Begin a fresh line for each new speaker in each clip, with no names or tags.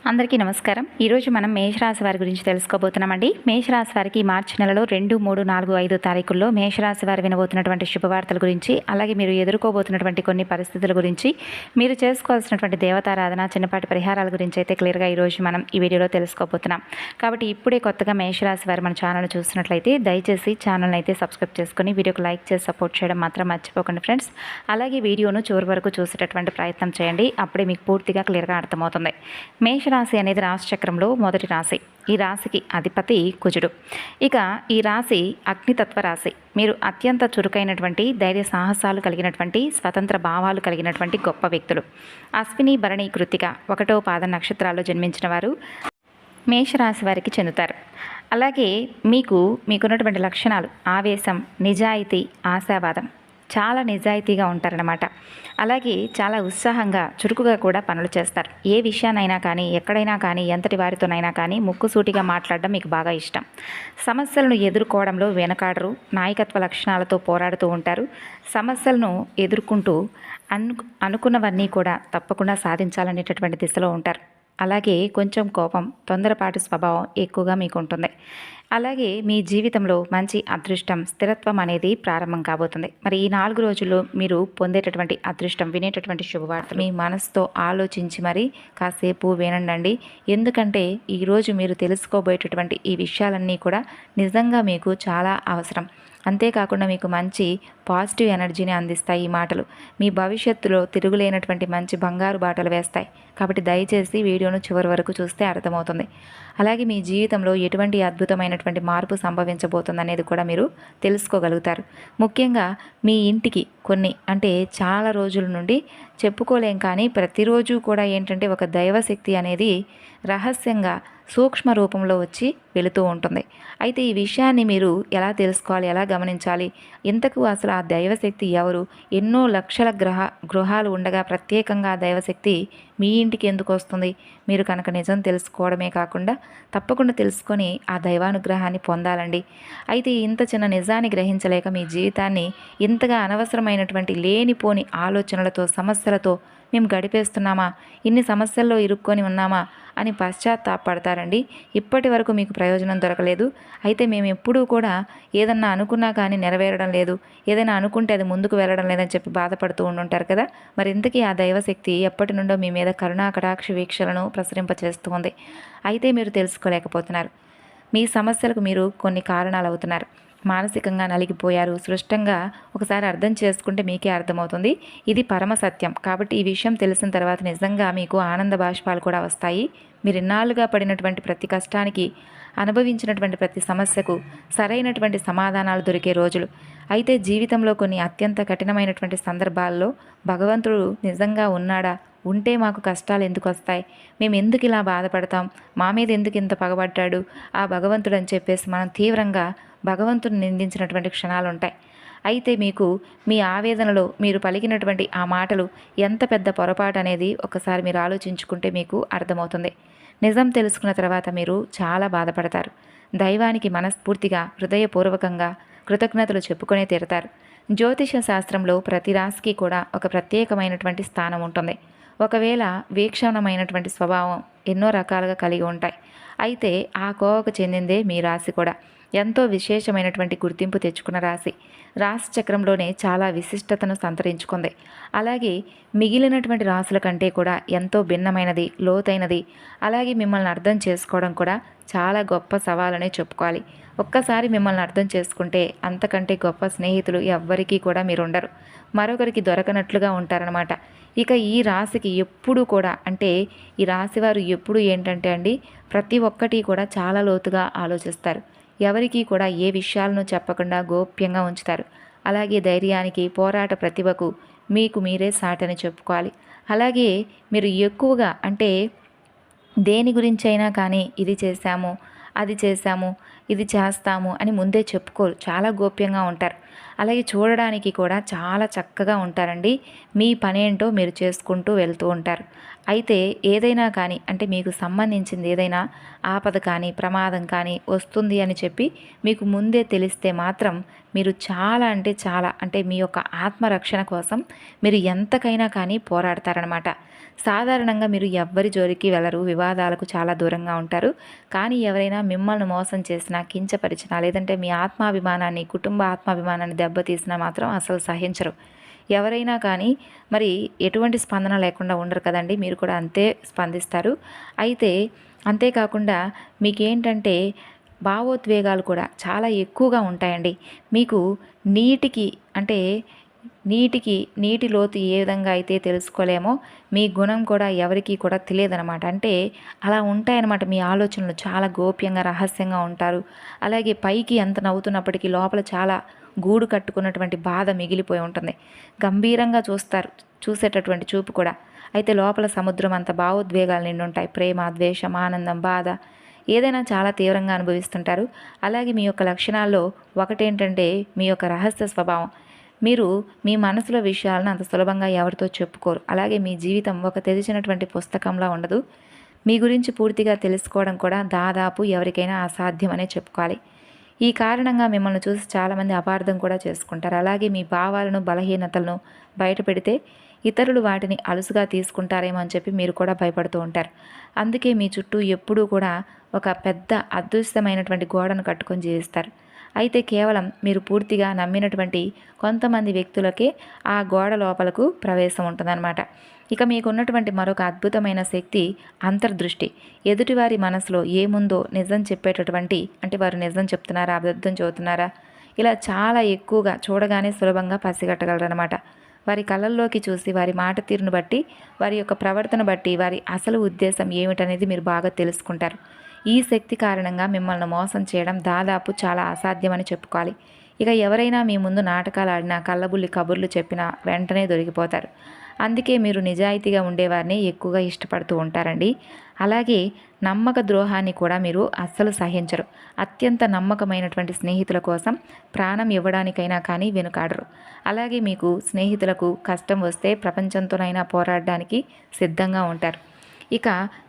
అందరికీ నమస్కారం. ఈరోజు మనం మేషరాశి వారి గురించి తెలుసుకోబోతున్నామండి. మేషరాశి వారికి మార్చి నెలలో 2, 3, 4, 5 తారీఖుల్లో మేషరాశి వారు వినబోతున్నటువంటి శుభవార్తల గురించి, అలాగే మీరు ఎదుర్కోబోతున్నటువంటి కొన్ని పరిస్థితుల గురించి, మీరు చేసుకోవాల్సినటువంటి దేవతారాధన, చిన్నపాటి పరిహారాల గురించి అయితే క్లియర్గా ఈరోజు మనం ఈ వీడియోలో తెలుసుకోబోతున్నాం. కాబట్టి ఇప్పుడే కొత్తగా మేషరాశి వారు మన ఛానల్ చూస్తున్నట్లయితే దయచేసి ఛానల్ని అయితే సబ్స్క్రైబ్ చేసుకుని వీడియోకి లైక్ చేసి సపోర్ట్ చేయడం మాత్రం మర్చిపోకండి ఫ్రెండ్స్. అలాగే వీడియోను చివరి వరకు చూసేటటువంటి ప్రయత్నం చేయండి. అప్పుడే మీకు పూర్తిగా క్లియర్గా అర్థమవుతుంది. మేషరాశి అనేది రాశి చక్రంలో మొదటి రాశి. ఈ రాశికి అధిపతి కుజుడు. ఇక ఈ రాశి అగ్నితత్వ రాశి. మీరు అత్యంత చురుకైనటువంటి ధైర్య సాహసాలు కలిగినటువంటి స్వతంత్ర భావాలు కలిగినటువంటి గొప్ప వ్యక్తులు. అశ్విని, భరణి, కృత్తిక 1వ పాద నక్షత్రాల్లో జన్మించిన వారు మేషరాశి వారికి చెందుతారు. అలాగే మీకున్నటువంటి లక్షణాలు ఆవేశం, నిజాయితీ, ఆశావాదం, చాలా నిజాయితీగా ఉంటారనమాట. అలాగే చాలా ఉత్సాహంగా చురుకుగా కూడా పనులు చేస్తారు. ఏ విషయానైనా కానీ, ఎక్కడైనా కానీ, ఎంతటి వారితోనైనా కానీ ముక్కుసూటిగా మాట్లాడడం మీకు బాగా ఇష్టం. సమస్యలను ఎదుర్కోవడంలో వెనకాడరు. నాయకత్వ లక్షణాలతో పోరాడుతూ ఉంటారు. సమస్యలను ఎదుర్కొంటూ అనుకున్నవన్నీ కూడా తప్పకుండా సాధించాలనేటటువంటి దిశలో ఉంటారు. అలాగే కొంచెం కోపం, తొందరపాటు స్వభావం ఎక్కువగా మీకు ఉంటుంది. అలాగే మీ జీవితంలో మంచి అదృష్టం, స్థిరత్వం అనేది ప్రారంభం కాబోతుంది. మరి ఈ 4 రోజుల్లో మీరు పొందేటటువంటి అదృష్టం, వినేటటువంటి శుభవార్త మీ మనసుతో ఆలోచించి మరి కాసేపు వినండి. ఎందుకంటే ఈరోజు మీరు తెలుసుకోబోయేటటువంటి ఈ విషయాలన్నీ కూడా నిజంగా మీకు చాలా అవసరం. అంతేకాకుండా మీకు మంచి పాజిటివ్ ఎనర్జీని అందిస్తాయి ఈ మాటలు. మీ భవిష్యత్తులో తిరుగులేనటువంటి మంచి బంగారు బాటలు వేస్తాయి. కాబట్టి దయచేసి వీడియోను చివరి వరకు చూస్తే అర్థమవుతుంది. అలాగే మీ జీవితంలో ఎటువంటి అద్భుతమైనటువంటి మార్పు సంభవించబోతుంది అనేది కూడా మీరు తెలుసుకోగలుగుతారు. ముఖ్యంగా మీ ఇంటికి చాలా రోజుల నుండి చెప్పుకోలేం కానీ ప్రతిరోజు కూడా ఏంటంటే ఒక దైవశక్తి అనేది రహస్యంగా సూక్ష్మ రూపంలో వచ్చి వెళుతూ ఉంటుంది. అయితే ఈ విషయాన్ని మీరు ఎలా తెలుసుకోవాలి, ఎలా గమనించాలి, ఇంతకు అసలు ఆ దైవశక్తి ఎవరు, ఎన్నో లక్షల గృహాలు ఉండగా ప్రత్యేకంగా ఆ దైవశక్తి మీ ఇంటికి ఎందుకు వస్తుంది, మీరు కనుక నిజం తెలుసుకోవడమే కాకుండా తప్పకుండా తెలుసుకొని ఆ దైవానుగ్రహాన్ని పొందాలండి. అయితే ఇంత చిన్న నిజాన్ని గ్రహించలేక మీ జీవితాన్ని ఇంతగా అనవసరమైనటువంటి లేనిపోని ఆలోచనలతో, సమస్యలతో మేము గడిపేస్తున్నామా, ఇన్ని సమస్యల్లో ఇరుక్కొని ఉన్నామా అని పశ్చాత్తాపడతారండి. ఇప్పటి వరకు మీకు ప్రయోజనం దొరకలేదు. అయితే మేము ఎప్పుడూ కూడా ఏదన్నా అనుకున్నా కానీ నెరవేరడం లేదు, ఏదైనా అనుకుంటే అది ముందుకు వెళ్ళడం లేదని చెప్పి బాధపడుతూ ఉండుంటారు కదా. మరి ఇంతకీ ఆ దైవశక్తి ఎప్పటి నుండో మీ మీద కరుణా కటాక్ష వీక్షలను ప్రసరింపచేస్తూ ఉంది. అయితే మీరు తెలుసుకోలేకపోతున్నారు. మీ సమస్యలకు మీరు కొన్ని కారణాలు అవుతున్నారు. మానసికంగా నలిగిపోయారు. సృష్టంగా ఒకసారి అర్థం చేసుకుంటే మీకే అర్థమవుతుంది. ఇది పరమ సత్యం. కాబట్టి ఈ విషయం తెలిసిన తర్వాత నిజంగా మీకు ఆనంద బాష్పాలు కూడా వస్తాయి. మీరు ఇన్నాళ్ళుగా పడినటువంటి ప్రతి కష్టానికి, అనుభవించినటువంటి ప్రతి సమస్యకు సరైనటువంటి సమాధానాలు దొరికే రోజులు. అయితే జీవితంలో కొన్ని అత్యంత కఠినమైనటువంటి సందర్భాల్లో భగవంతుడు నిజంగా ఉన్నాడా, ఉంటే మాకు కష్టాలు ఎందుకు వస్తాయి, మేము ఎందుకు ఇలా బాధపడతాం, మా మీద ఎందుకు ఇంత పగబడ్డాడు ఆ భగవంతుడు అని చెప్పేసి మనం తీవ్రంగా భగవంతుని నిందించినటువంటి క్షణాలు ఉంటాయి. అయితే మీ ఆవేదనలో మీరు పలికినటువంటి ఆ మాటలు ఎంత పెద్ద పొరపాటు అనేది ఒకసారి మీరు ఆలోచించుకుంటే మీకు అర్థమవుతుంది. నిజం తెలుసుకున్న తర్వాత మీరు చాలా బాధపడతారు. దైవానికి మనస్ఫూర్తిగా, హృదయపూర్వకంగా కృతజ్ఞతలు చెప్పుకునే తీరతారు. జ్యోతిష శాస్త్రంలో ప్రతి రాశికి కూడా ఒక ప్రత్యేకమైనటువంటి స్థానం ఉంటుంది. ఒకవేళ వీక్షణమైనటువంటి స్వభావం ఎన్నో రకాలుగా కలిగి ఉంటాయి. అయితే ఆ కోవకు చెందిందే మీ రాశి కూడా. ఎంతో విశేషమైనటువంటి గుర్తింపు తెచ్చుకున్న రాశి. రాశి చక్రంలోనే చాలా విశిష్టతను సంతరించుకుంది. అలాగే మిగిలినటువంటి రాశుల కంటే కూడా ఎంతో భిన్నమైనది, లోతైనది. అలాగే మిమ్మల్ని అర్థం చేసుకోవడం కూడా చాలా గొప్ప సవాలనే చెప్పుకోవాలి. ఒక్కసారి మిమ్మల్ని అర్థం చేసుకుంటే అంతకంటే గొప్ప స్నేహితులు ఎవ్వరికీ కూడా మీరు ఉండరు. మరొకరికి దొరకనట్లుగా ఉంటారనమాట. ఇక ఈ రాశికి ఎప్పుడూ కూడా ఈ రాశివారు ఎప్పుడు ఏంటంటే అండి, ప్రతి ఒక్కటి కూడా చాలా లోతుగా ఆలోచిస్తారు. ఎవరికీ కూడా ఏ విషయాలను చెప్పకుండా గోప్యంగా ఉంచుతారు. అలాగే ధైర్యానికి, పోరాట ప్రతిభకు మీరే సాటని చెప్పుకోవాలి. అలాగే మీరు ఎక్కువగా దేని గురించి అయినా కానీ ఇది చేశాము, అది చేశాము, ఇది చేస్తాము అని ముందే చెప్పుకోరు. చాలా గోప్యంగా ఉంటారు. అలాగే చూడడానికి కూడా చాలా చక్కగా ఉంటారండి. మీ పనేంటో మీరు చేసుకుంటూ వెళ్తూ ఉంటారు. అయితే ఏదైనా కానీ అంటే మీకు సంబంధించింది ఏదైనా ఆపద కానీ ప్రమాదం కానీ వస్తుంది అని చెప్పి మీకు ముందే తెలిస్తే మాత్రం మీరు చాలా అంటే చాలా అంటే మీ యొక్క ఆత్మరక్షణ కోసం మీరు ఎంతకైనా కానీ పోరాడతారనమాట. సాధారణంగా మీరు ఎవ్వరి జోలికి వెళ్ళరు, వివాదాలకు చాలా దూరంగా ఉంటారు. కానీ ఎవరైనా మిమ్మల్ని మోసం చేసినా, కించపరిచినా, లేదంటే మీ ఆత్మాభిమానాన్ని, కుటుంబ ఆత్మాభిమానాన్ని దెబ్బతీసినా మాత్రం అసలు సహించరు. ఎవరైనా కానీ మరి ఎటువంటి స్పందన లేకుండా ఉండరు కదండి, మీరు కూడా అంతే స్పందిస్తారు. అయితే అంతేకాకుండా మీకేంటంటే భావోద్వేగాలు కూడా చాలా ఎక్కువగా ఉంటాయండి. మీకు నీటికి అంటే నీటి లోతు ఏ విధంగా అయితే తెలుసుకోలేమో మీ గుణం కూడా ఎవరికీ కూడా తెలియదనమాట. అంటే అలా ఉంటాయన్నమాట మీ ఆలోచనలు. చాలా గోప్యంగా రహస్యంగా ఉంటారు. అలాగే పైకి ఎంత నవ్వుతున్నప్పటికీ లోపల చాలా గూడు కట్టుకున్నటువంటి బాధ మిగిలిపోయి ఉంటుంది. గంభీరంగా చూసేటటువంటి చూపు కూడా. అయితే లోపల సముద్రం అంత భావోద్వేగాలు నిండుంటాయి. ప్రేమ, ద్వేషం, ఆనందం, బాధ ఏదైనా చాలా తీవ్రంగా అనుభవిస్తుంటారు. అలాగే మీ యొక్క లక్షణాల్లో ఒకటేంటంటే మీ యొక్క రహస్య స్వభావం. మీరు మీ మనసులో విషయాలను అంత సులభంగా ఎవరితో చెప్పుకోరు. అలాగే మీ జీవితం ఒక తెరిచినటువంటి పుస్తకంలా ఉండదు. మీ గురించి పూర్తిగా తెలుసుకోవడం కూడా దాదాపు ఎవరికైనా అసాధ్యమనే చెప్పుకోవాలి. ఈ కారణంగా మిమ్మల్ని చూసి చాలామంది అపార్థం కూడా చేసుకుంటారు. అలాగే మీ భావాలను, బలహీనతలను బయట పెడితే ఇతరులు వాటిని అలుసుగా తీసుకుంటారేమో అని చెప్పి మీరు కూడా భయపడుతూ ఉంటారు. అందుకే మీ చుట్టూ ఎప్పుడూ కూడా ఒక పెద్ద అదృశ్యమైనటువంటి గోడను కట్టుకొని జీవిస్తారు. అయితే కేవలం మీరు పూర్తిగా నమ్మినటువంటి కొంతమంది వ్యక్తులకే ఆ గోడ లోపలకు ప్రవేశం ఉంటుందన్నమాట. ఇక మీకున్నటువంటి మరొక అద్భుతమైన శక్తి అంతర్దృష్టి. ఎదుటివారి మనసులో ఏముందో నిజం చెప్పేటటువంటి అంటే వారు నిజం చెప్తున్నారా, అబద్ధం చెబుతున్నారా, ఇలా చాలా ఎక్కువగా చూడగానే సులభంగా పసిగట్టగలరనమాట. వారి కళ్ళల్లోకి చూసి వారి మాట తీరును బట్టి, వారి యొక్క ప్రవర్తన బట్టి వారి అసలు ఉద్దేశం ఏమిటనేది మీరు బాగా తెలుసుకుంటారు. ఈ శక్తి కారణంగా మిమ్మల్ని మోసం చేయడం దాదాపు చాలా అసాధ్యమని చెప్పుకోవాలి. ఇక ఎవరైనా మీ ముందు నాటకాలు ఆడినా, కళ్ళబుల్లి కబుర్లు చెప్పినా వెంటనే దొరికిపోతారు. అందుకే మీరు నిజాయితీగా ఉండేవారిని ఎక్కువగా ఇష్టపడుతూ ఉంటారండి. అలాగే నమ్మక ద్రోహాన్ని కూడా మీరు అస్సలు సహించరు. అత్యంత నమ్మకమైనటువంటి స్నేహితుల కోసం ప్రాణం ఇవ్వడానికైనా కానీ వెనుకాడరు. అలాగే మీకు స్నేహితులకు కష్టం వస్తే ప్రపంచంతోనైనా పోరాడడానికి సిద్ధంగా ఉంటారు. ఇక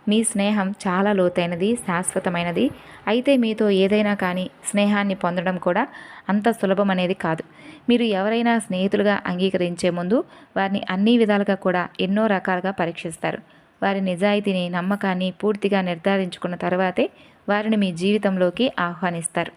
మీ స్నేహం చాలా లోతైనది, శాశ్వతమైనది. అయితే మీతో ఏదైనా కానీ స్నేహాన్ని పొందడం కూడా అంత సులభం అనేది కాదు. మీరు ఎవరైనా స్నేహితులుగా అంగీకరించే ముందు వారిని అన్ని విధాలుగా కూడా ఎన్నో రకాలుగా పరీక్షిస్తారు. వారి నిజాయితీని, నమ్మకాన్ని పూర్తిగా నిర్ధారించుకున్న తర్వాతే వారిని మీ జీవితంలోకి ఆహ్వానిస్తారు.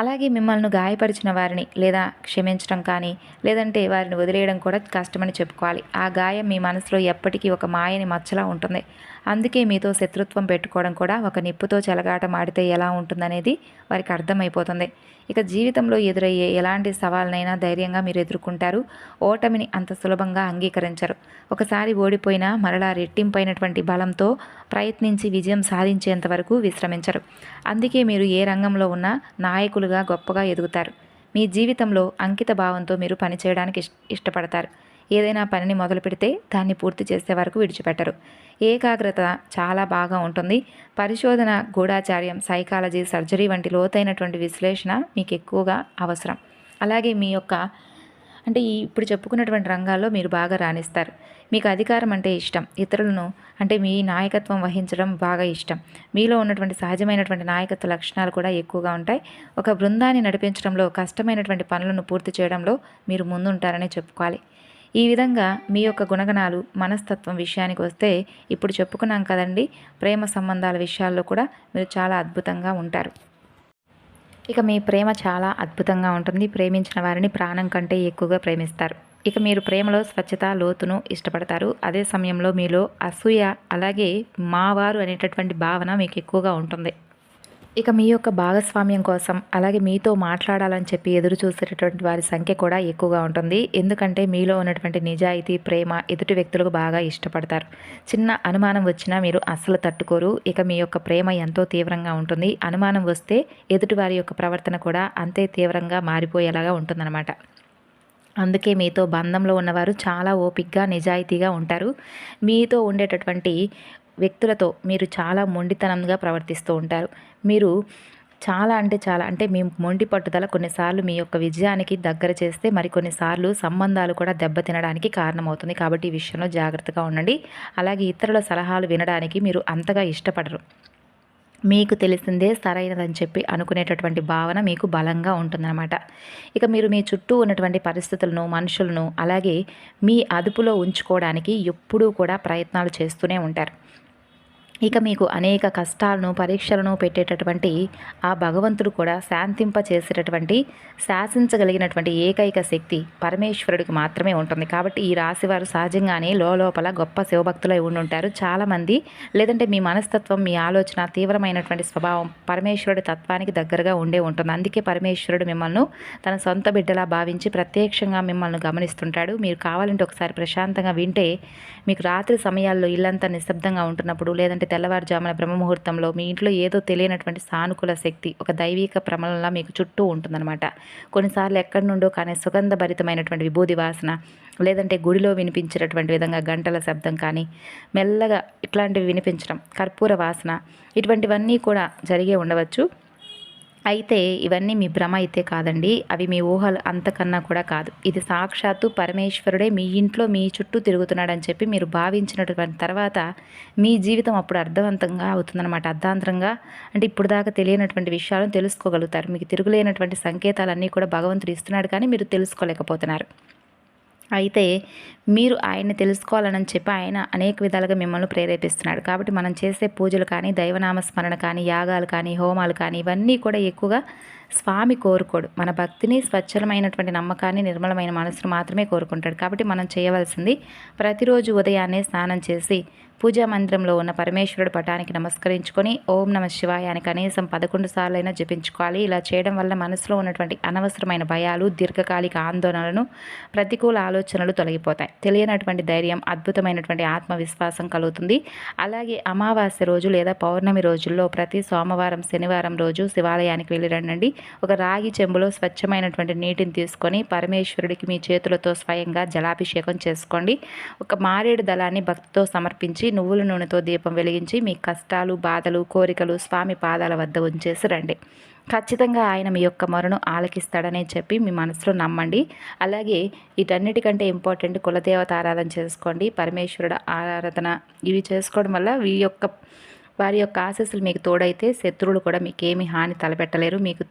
అలాగే మిమ్మల్ని గాయపరిచిన వారిని లేదా క్షమించడం కానీ లేదంటే వారిని వదిలేయడం కూడా కష్టమని చెప్పుకోవాలి. ఆ గాయం మీ మనసులో ఎప్పటికీ ఒక మాయని మచ్చలా ఉంటుంది. అందుకే మీతో శత్రుత్వం పెట్టుకోవడం కూడా ఒక నిప్పుతో చెలగాటం ఆడితే ఎలా ఉంటుందనేది వారికి అర్థమైపోతుంది. ఇక జీవితంలో ఎదురయ్యే ఎలాంటి సవాళ్ళనైనా ధైర్యంగా మీరు ఎదుర్కొంటారు. ఓటమిని అంత సులభంగా అంగీకరించరు. ఒకసారి ఓడిపోయినా మరలా రెట్టింపైనటువంటి బలంతో ప్రయత్నించి విజయం సాధించేంత వరకు విశ్రమించరు. అందుకే మీరు ఏ రంగంలో ఉన్నా నాయకులుగా గొప్పగా ఎదుగుతారు. మీ జీవితంలో అంకిత భావంతో మీరు పనిచేయడానికి ఇష్టపడతారు. ఏదైనా పనిని మొదలు పెడితే దాన్ని పూర్తి చేసే వరకు విడిచిపెట్టరు. ఏకాగ్రత చాలా బాగా ఉంటుంది. పరిశోధన, గూఢాచార్యం, సైకాలజీ, సర్జరీ వంటి లోతైనటువంటి విశ్లేషణ మీకు ఎక్కువగా అవసరం. అలాగే మీ యొక్క అంటే ఇప్పుడు చెప్పుకున్నటువంటి రంగాల్లో మీరు బాగా రాణిస్తారు. మీకు అధికారం అంటే ఇష్టం. ఇతరులను అంటే మీ నాయకత్వం వహించడం బాగా ఇష్టం. మీలో ఉన్నటువంటి సహజమైనటువంటి నాయకత్వ లక్షణాలు కూడా ఎక్కువగా ఉంటాయి. ఒక బృందాన్ని నడిపించడంలో, కష్టమైనటువంటి పనులను పూర్తి చేయడంలో మీరు ముందుంటారని చెప్పుకోవాలి. ఈ విధంగా మీ యొక్క గుణగణాలు, మనస్తత్వం విషయానికి వస్తే ఇప్పుడు చెప్పుకున్నాం కదండి, ప్రేమ సంబంధాల విషయాల్లో కూడా మీరు చాలా అద్భుతంగా ఉంటారు. ఇక మీ ప్రేమ చాలా అద్భుతంగా ఉంటుంది. ప్రేమించిన వారిని ప్రాణం కంటే ఎక్కువగా ప్రేమిస్తారు. ఇక మీరు ప్రేమలో స్వచ్ఛత, లోతును ఇష్టపడతారు. అదే సమయంలో మీలో అసూయ అలాగే మావారు అనేటటువంటి భావన మీకు ఎక్కువగా ఉంటుంది. ఇక మీ యొక్క భాగస్వామ్యం కోసం అలాగే మీతో మాట్లాడాలని చెప్పి ఎదురు చూసేటటువంటి వారి సంఖ్య కూడా ఎక్కువగా ఉంటుంది. ఎందుకంటే మీలో ఉన్నటువంటి నిజాయితీ, ప్రేమ ఎదుటి వ్యక్తులకు బాగా ఇష్టపడతారు. చిన్న అనుమానం వచ్చినా మీరు అస్సలు తట్టుకోరు. ఇక మీ యొక్క ప్రేమ ఎంతో తీవ్రంగా ఉంటుంది. అనుమానం వస్తే ఎదుటి వారి యొక్క ప్రవర్తన కూడా అంతే తీవ్రంగా మారిపోయేలాగా ఉంటుందన్నమాట. అందుకే మీతో బంధంలో ఉన్నవారు చాలా ఓపికగా, నిజాయితీగా ఉంటారు. మీతో ఉండేటటువంటి వ్యక్తులతో మీరు చాలా మొండితనంగా ప్రవర్తిస్తూ ఉంటారు. మీరు చాలా అంటే చాలా అంటే మీ మొండి పట్టుదల కొన్నిసార్లు మీ యొక్క విజయానికి దగ్గర చేస్తే మరికొన్నిసార్లు సంబంధాలు కూడా దెబ్బతినడానికి కారణమవుతుంది. కాబట్టి ఈ విషయంలో జాగ్రత్తగా ఉండండి. అలాగే ఇతరుల సలహాలు వినడానికి మీరు అంతగా ఇష్టపడరు. మీకు తెలిసిందే సరైనదని చెప్పి అనుకునేటటువంటి భావన మీకు బలంగా ఉంటుందన్నమాట. ఇక మీరు మీ చుట్టూ ఉన్నటువంటి పరిస్థితులను, మనుషులను అలాగే మీ అదుపులో ఉంచుకోవడానికి ఎప్పుడూ కూడా ప్రయత్నాలు చేస్తూనే ఉంటారు. ఇక మీకు అనేక కష్టాలను, పరీక్షలను పెట్టేటటువంటి ఆ భగవంతుడు కూడా శాంతింపచేసేటటువంటి, శాసించగలిగినటువంటి ఏకైక శక్తి పరమేశ్వరుడికి మాత్రమే ఉంటుంది. కాబట్టి ఈ రాశివారు సహజంగానే లోపల గొప్ప శివభక్తులై ఉండుంటారు. చాలామంది లేదంటే మీ మనస్తత్వం, మీ ఆలోచన, తీవ్రమైనటువంటి స్వభావం పరమేశ్వరుడి తత్వానికి దగ్గరగా ఉండే ఉంటుంది. అందుకే పరమేశ్వరుడు మిమ్మల్ని తన సొంత బిడ్డలా భావించి ప్రత్యక్షంగా మిమ్మల్ని గమనిస్తుంటాడు. మీరు కావాలంటే ఒకసారి ప్రశాంతంగా వింటే మీకు రాత్రి సమయాల్లో ఇల్లంతా నిశ్శబ్దంగా ఉంటున్నప్పుడు లేదంటే తెల్లవారుజామున బ్రహ్మముహూర్తంలో మీ ఇంట్లో ఏదో తెలియనటువంటి సానుకూల శక్తి ఒక దైవిక ప్రమలంలా మీకు చుట్టూ ఉంటుందన్నమాట. కొన్నిసార్లు ఎక్కడి నుండో కానీ సుగంధభరితమైనటువంటి విభూది వాసన లేదంటే గుడిలో వినిపించేటటువంటి విధంగా గంటల శబ్దం కానీ మెల్లగా ఇట్లాంటివి వినిపించడం, కర్పూర వాసన ఇటువంటివన్నీ కూడా జరిగే ఉండవచ్చు. అయితే ఇవన్నీ మీ భ్రమ అయితే కాదండి. అవి మీ ఊహలు అంతకన్నా కూడా కాదు. ఇది సాక్షాత్తు పరమేశ్వరుడే మీ ఇంట్లో మీ చుట్టూ తిరుగుతున్నాడని చెప్పి మీరు భావించినటువంటి తర్వాత మీ జీవితం అప్పుడు అర్థవంతంగా అవుతుందన్నమాట. అర్ధాంతరంగా అంటే ఇప్పుడు దాకా తెలియనటువంటి విషయాలను తెలుసుకోగలుగుతారు. మీకు తిరుగులేనటువంటి సంకేతాలన్నీ కూడా భగవంతుడు ఇస్తున్నాడు, కానీ మీరు తెలుసుకోలేకపోతున్నారు. అయితే మీరు ఆయన్ని తెలుసుకోవాలని చెప్పి ఆయన అనేక విధాలుగా మిమ్మల్ని ప్రేరేపిస్తున్నాడు. కాబట్టి మనం చేసే పూజలు కానీ, దైవనామస్మరణ కానీ, యాగాలు కానీ, హోమాలు కానీ ఇవన్నీ కూడా ఎక్కువగా స్వామి కోరుకోడు. మన భక్తిని, స్వచ్ఛలమైనటువంటి నమ్మకాన్ని, నిర్మలమైన మనసును మాత్రమే కోరుకుంటాడు. కాబట్టి మనం చేయవలసింది ప్రతిరోజు ఉదయాన్నే స్నానం చేసి పూజా మందిరంలో ఉన్న పరమేశ్వరుడు పటానికి నమస్కరించుకొని ఓం నమ శివాయ అని కనీసం 11 సార్లైనా జపించుకోవాలి. ఇలా చేయడం వల్ల మనసులో ఉన్నటువంటి అనవసరమైన భయాలు, దీర్ఘకాలిక ఆందోళనలను, ప్రతికూల ఆలోచనలు తొలగిపోతాయి. తెలియనటువంటి ధైర్యం, అద్భుతమైనటువంటి ఆత్మవిశ్వాసం కలుగుతుంది. అలాగే అమావాస్య రోజు లేదా పౌర్ణమి రోజుల్లో ప్రతి సోమవారం, శనివారం రోజు శివాలయానికి వెళ్ళి రండి. ఒక రాగి చెంబులో స్వచ్ఛమైనటువంటి నీటిని తీసుకొని పరమేశ్వరుడికి మీ చేతులతో స్వయంగా జలాభిషేకం చేసుకోండి. ఒక మారేడు దళాన్ని భక్తితో సమర్పించి నువ్వుల నూనెతో దీపం వెలిగించి మీ కష్టాలు, బాధలు, కోరికలు స్వామి పాదాల వద్ద ఉంచేసి రండి. ఖచ్చితంగా ఆయన మీ యొక్క మొరను ఆలకిస్తాడని చెప్పి మీ మనసులో నమ్మండి. అలాగే వీటన్నిటికంటే ఇంపార్టెంట్ కులదేవత ఆరాధన చేసుకోండి. పరమేశ్వరుడు ఆరాధన ఇవి చేసుకోవడం వల్ల వారి యొక్క ఆశీస్సులు మీకు తోడైతే శత్రువులు కూడా మీకేమీ హాని తలపెట్టలేరు. మీకు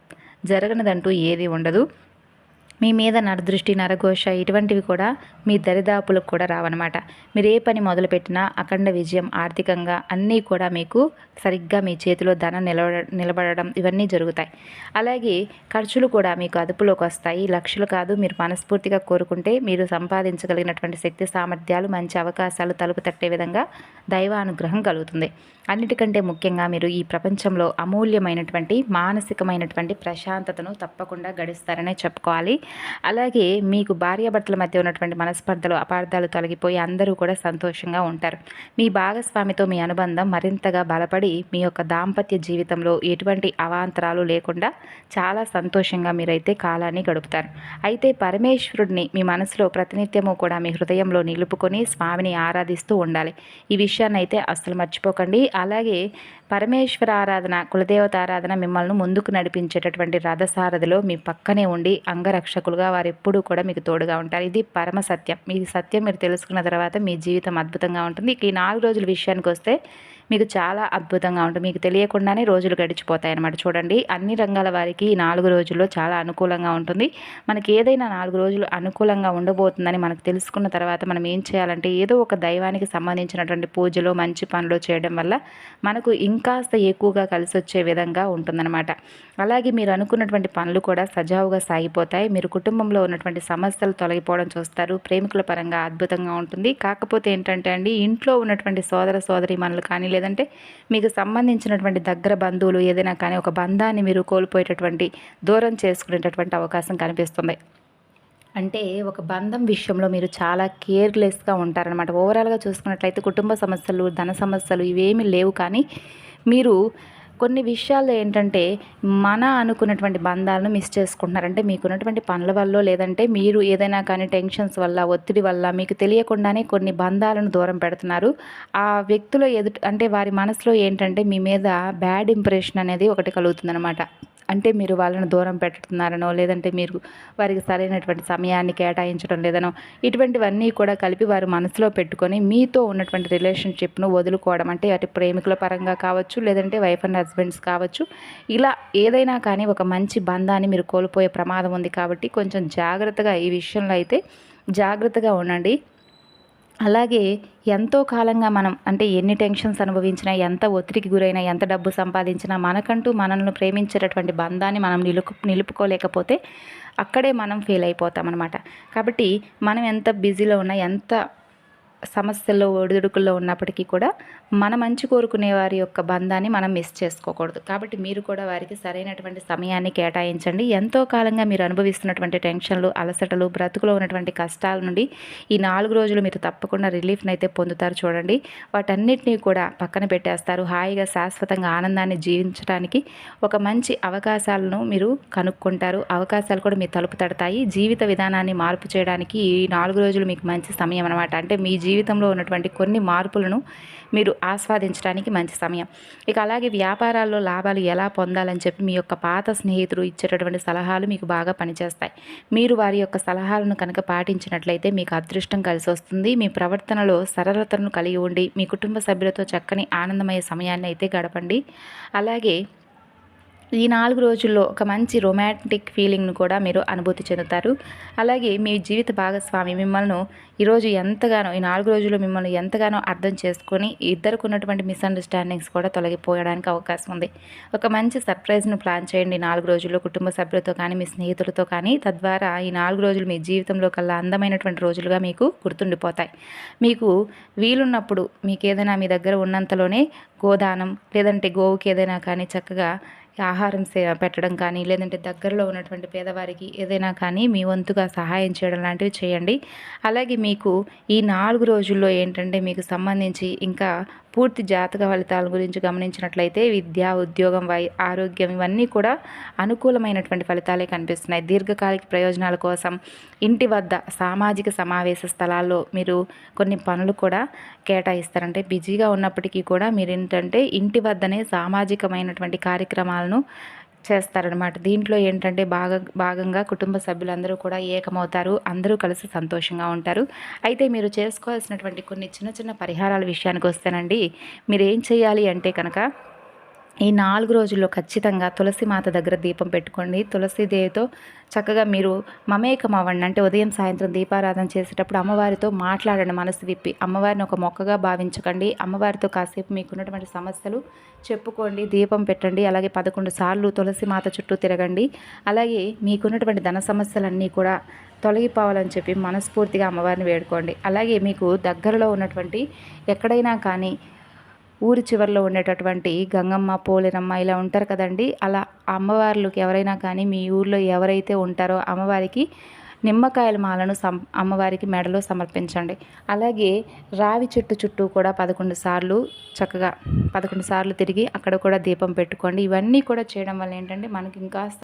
జరగనిదంటూ ఏది ఉండదు. మీ మీద నరదృష్టి, నరఘోష ఇటువంటివి కూడా మీ దరిదాపులకు కూడా రావన్నమాట. మీరు ఏ పని మొదలుపెట్టినా అఖండ విజయం, ఆర్థికంగా అన్నీ కూడా మీకు సరిగ్గా మీ చేతిలో ధనం నిలబడడం ఇవన్నీ జరుగుతాయి. అలాగే ఖర్చులు కూడా మీకు అదుపులోకి వస్తాయి. లక్షలు కాదు, మీరు మనస్ఫూర్తిగా కోరుకుంటే మీరు సంపాదించగలిగినటువంటి శక్తి సామర్థ్యాలు, మంచి అవకాశాలు తలుపు తట్టే విధంగా దైవానుగ్రహం కలుగుతుంది. అన్నిటికంటే ముఖ్యంగా మీరు ఈ ప్రపంచంలో అమూల్యమైనటువంటి మానసికమైనటువంటి ప్రశాంతతను తప్పకుండా గడిస్తారనే చెప్పుకోవాలి. అలాగే మీకు భార్యాభర్తల మధ్య ఉన్నటువంటి మనస్పర్ధలు, అపార్థాలు తొలగిపోయి అందరూ కూడా సంతోషంగా ఉంటారు. మీ భాగస్వామితో మీ అనుబంధం మరింతగా బలపడి మీ యొక్క దాంపత్య జీవితంలో ఎటువంటి అవాంతరాలు లేకుండా చాలా సంతోషంగా మీరైతే కాలాన్ని గడుపుతారు. అయితే పరమేశ్వరుడిని మీ మనసులో ప్రతినిత్యము కూడా మీ హృదయంలో నిలుపుకొని స్వామిని ఆరాధిస్తూ ఉండాలి. ఈ విషయాన్ని అయితే అస్సలు మర్చిపోకండి. అలాగే పరమేశ్వర ఆరాధన, కులదేవత ఆరాధన మిమ్మల్ని ముందుకు నడిపించేటటువంటి రథసారథిలో మీ పక్కనే ఉండి అంగరక్షకులుగా వారు ఎప్పుడూ కూడా మీకు తోడుగా ఉంటారు. ఇది పరమ సత్యం. మీ సత్యం మీరు తెలుసుకున్న తర్వాత మీ జీవితం అద్భుతంగా ఉంటుంది. ఇక ఈ 4 రోజుల విషయానికి వస్తే మీకు చాలా అద్భుతంగా ఉంటుంది. మీకు తెలియకుండానే రోజులు గడిచిపోతాయి అన్నమాట. చూడండి, అన్ని రంగాల వారికి ఈ 4 రోజుల్లో చాలా అనుకూలంగా ఉంటుంది. మనకి ఏదైనా 4 రోజులు అనుకూలంగా ఉండబోతుందని మనకు తెలుసుకున్న తర్వాత మనం ఏం చేయాలంటే ఏదో ఒక దైవానికి సంబంధించినటువంటి పూజలో మంచి పనులు చేయడం వల్ల మనకు ఇంకాస్త ఎక్కువగా కలిసి వచ్చే విధంగా ఉంటుందన్నమాట. అలాగే మీరు అనుకున్నటువంటి పనులు కూడా సజావుగా సాగిపోతాయి. మీరు కుటుంబంలో ఉన్నటువంటి సమస్యలు తొలగిపోవడం చూస్తారు. ప్రేమికుల పరంగా అద్భుతంగా ఉంటుంది. కాకపోతే ఏంటంటే అండి, ఇంట్లో ఉన్నటువంటి సోదర సోదరీమణులు కానీ లేదంటే మీకు సంబంధించినటువంటి దగ్గర బంధువులు ఏదైనా కానీ ఒక బంధాన్ని మీరు కోల్పోయేటటువంటి, దూరం చేసుకునేటటువంటి అవకాశం కనిపిస్తుంది. అంటే ఒక బంధం విషయంలో మీరు చాలా కేర్లెస్గా ఉంటారనమాట. ఓవరాల్గా చూసుకున్నట్లయితే కుటుంబ సమస్యలు, ధన సమస్యలు ఇవేమీ లేవు, కానీ మీరు కొన్ని విషయాల్లో ఏంటంటే మన అనుకున్నటువంటి బంధాలను మిస్ చేసుకుంటున్నారు. అంటే మీకున్నటువంటి పనుల వల్లో లేదంటే మీరు ఏదైనా కానీ టెన్షన్స్ వల్ల, ఒత్తిడి వల్ల మీకు తెలియకుండానే కొన్ని బంధాలను దూరం పెడుతున్నారు. ఆ వ్యక్తుల అంటే వారి మనసులో ఏంటంటే మీ మీద బ్యాడ్ ఇంప్రెషన్ అనేది ఒకటి కలుగుతుందనమాట. అంటే మీరు వాళ్ళని దూరం పెడుతున్నారనో, లేదంటే మీరు వారికి సరైనటువంటి సమయాన్ని కేటాయించడం లేదనో, ఇటువంటివన్నీ కూడా కలిపి వారు మనసులో పెట్టుకొని మీతో ఉన్నటువంటి రిలేషన్‌షిప్‌ను వదులుకోవడం. అంటే అటు ప్రేమికుల పరంగా కావచ్చు, లేదంటే వైఫ్ అండ్ హస్బెండ్స్ కావచ్చు. ఇలా ఏదైనా కానీ ఒక మంచి బంధాన్ని మీరు కోల్పోయే ప్రమాదం ఉంది కాబట్టి కొంచెం జాగ్రత్తగా ఈ విషయంలో అయితే జాగ్రత్తగా ఉండండి. అలాగే ఎంతో కాలంగా మనం అంటే ఎన్ని టెన్షన్స్ అనుభవించినా, ఎంత ఒత్తిడికి గురైనా, ఎంత డబ్బు సంపాదించినా మనకంటూ మనల్ని ప్రేమించేటటువంటి బంధాన్ని మనం నిలుపుకోలేకపోతే అక్కడే మనం ఫెయిల్ అయిపోతామనమాట. కాబట్టి మనం ఎంత బిజీలో ఉన్నా, ఎంత సమస్యల్లో ఒడిదుడుకుల్లో ఉన్నప్పటికీ కూడా మన మంచి కోరుకునే వారి యొక్క బంధాన్ని మనం మిస్ చేసుకోకూడదు. కాబట్టి మీరు కూడా వారికి సరైనటువంటి సమయాన్ని కేటాయించండి. ఎంతో కాలంగా మీరు అనుభవిస్తున్నటువంటి టెన్షన్లు, అలసటలు, బ్రతుకులో ఉన్నటువంటి కష్టాల నుండి ఈ 4 రోజులు మీరు తప్పకుండా రిలీఫ్ని అయితే పొందుతారు చూడండి. వాటన్నిటినీ కూడా పక్కన పెట్టేస్తారు. హాయిగా శాశ్వతంగా ఆనందాన్ని జీవించడానికి ఒక మంచి అవకాశాలను మీరు కనుక్కుంటారు. అవకాశాలు కూడా మీ తలుపు తడతాయి. జీవిత విధానాన్ని మార్పు చేయడానికి ఈ 4 రోజులు మీకు మంచి సమయం అనమాట. అంటే మీ జీవితంలో ఉన్నటువంటి కొన్ని మార్పులను మీరు ఆస్వాదించడానికి మంచి సమయం. ఇక అలాగే వ్యాపారాల్లో లాభాలు ఎలా పొందాలని చెప్పి మీ యొక్క పాత స్నేహితులు ఇచ్చేటటువంటి సలహాలు మీకు బాగా పనిచేస్తాయి. మీరు వారి యొక్క సలహాలను కనుక పాటించినట్లయితే మీకు అదృష్టం కలిసి వస్తుంది. మీ ప్రవర్తనలో సరళతను కలిగి ఉండి మీ కుటుంబ సభ్యులతో చక్కని ఆనందమయ సమయాన్ని అయితే గడపండి. అలాగే ఈ 4 రోజుల్లో ఒక మంచి రొమాంటిక్ ఫీలింగ్ను కూడా మీరు అనుభూతి చెందుతారు. అలాగే మీ జీవిత భాగస్వామి మిమ్మల్ని ఈరోజు ఎంతగానో ఈ 4 రోజుల్లో మిమ్మల్ని ఎంతగానో అర్థం చేసుకొని ఇద్దరికి ఉన్నటువంటి మిస్అండర్స్టాండింగ్స్ కూడా తొలగిపోయడానికి అవకాశం ఉంది. ఒక మంచి సర్ప్రైజ్ను ప్లాన్ చేయండి 4 రోజుల్లో కుటుంబ సభ్యులతో కానీ, మీ స్నేహితులతో కానీ. తద్వారా ఈ 4 రోజులు మీ జీవితంలో కల్లా అందమైనటువంటి రోజులుగా మీకు గుర్తుండిపోతాయి. మీకు వీలున్నప్పుడు మీకు ఏదైనా మీ దగ్గర ఉన్నంతలోనే గోదానం లేదంటే గోవుకి ఏదైనా కానీ చక్కగా ఆహారం పెట్టడం కానీ, లేదంటే దగ్గరలో ఉన్నటువంటి పేదవారికి ఏదైనా కానీ మీ వంతుగా సహాయం చేయడం లాంటివి చేయండి. అలాగే మీకు ఈ 4 రోజుల్లో ఏంటంటే మీకు సంబంధించి ఇంకా పూర్తి జాతక ఫలితాల గురించి గమనించినట్లయితే విద్య, ఉద్యోగం, ఆరోగ్యం ఇవన్నీ కూడా అనుకూలమైనటువంటి ఫలితాలే కనిపిస్తున్నాయి. దీర్ఘకాలిక ప్రయోజనాల కోసం ఇంటి వద్ద సామాజిక సమావేశ స్థలాల్లో మీరు కొన్ని పనులు కూడా కేటాయిస్తారంటే బిజీగా ఉన్నప్పటికీ కూడా మీరు ఏంటంటే ఇంటి వద్దనే సామాజికమైనటువంటి కార్యక్రమాలను చేస్తారనమాట. దీంట్లో ఏంటంటే భాగంగా కుటుంబ సభ్యులందరూ కూడా ఏకమవుతారు. అందరూ కలిసి సంతోషంగా ఉంటారు. అయితే మీరు చేసుకోవాల్సినటువంటి కొన్ని చిన్న చిన్న పరిహారాల విషయానికి వస్తేనండి, మీరు ఏం చేయాలి అంటే కనుక ఈ 4 రోజుల్లో ఖచ్చితంగా తులసి మాత దగ్గర దీపం పెట్టుకోండి. తులసీదేవితో చక్కగా మీరు మమేకం అవ్వండి. అంటే ఉదయం సాయంత్రం దీపారాధన చేసేటప్పుడు అమ్మవారితో మాట్లాడండి మనసు విప్పి. అమ్మవారిని ఒక మొక్కగా భావించకండి. అమ్మవారితో కాసేపు మీకున్నటువంటి సమస్యలు చెప్పుకోండి, దీపం పెట్టండి. అలాగే 11 సార్లు తులసి మాత చుట్టూ తిరగండి. అలాగే మీకున్నటువంటి ధన సమస్యలన్నీ కూడా తొలగిపోవాలని చెప్పి మనస్ఫూర్తిగా అమ్మవారిని వేడుకోండి. అలాగే మీకు దగ్గరలో ఉన్నటువంటి ఎక్కడైనా కానీ ఊరి చివరిలో ఉండేటటువంటి గంగమ్మ, పోలేరమ్మ ఇలా ఉంటారు కదండి. అలా అమ్మవార్లకి ఎవరైనా కానీ మీ ఊర్లో ఎవరైతే ఉంటారో అమ్మవారికి నిమ్మకాయల మాలను అమ్మవారికి మెడలో సమర్పించండి. అలాగే రావి చెట్టు చుట్టూ కూడా 11 సార్లు చక్కగా 11 సార్లు తిరిగి అక్కడ కూడా దీపం పెట్టుకోండి. ఇవన్నీ కూడా చేయడం వల్ల ఏంటంటే మనకి ఇంకా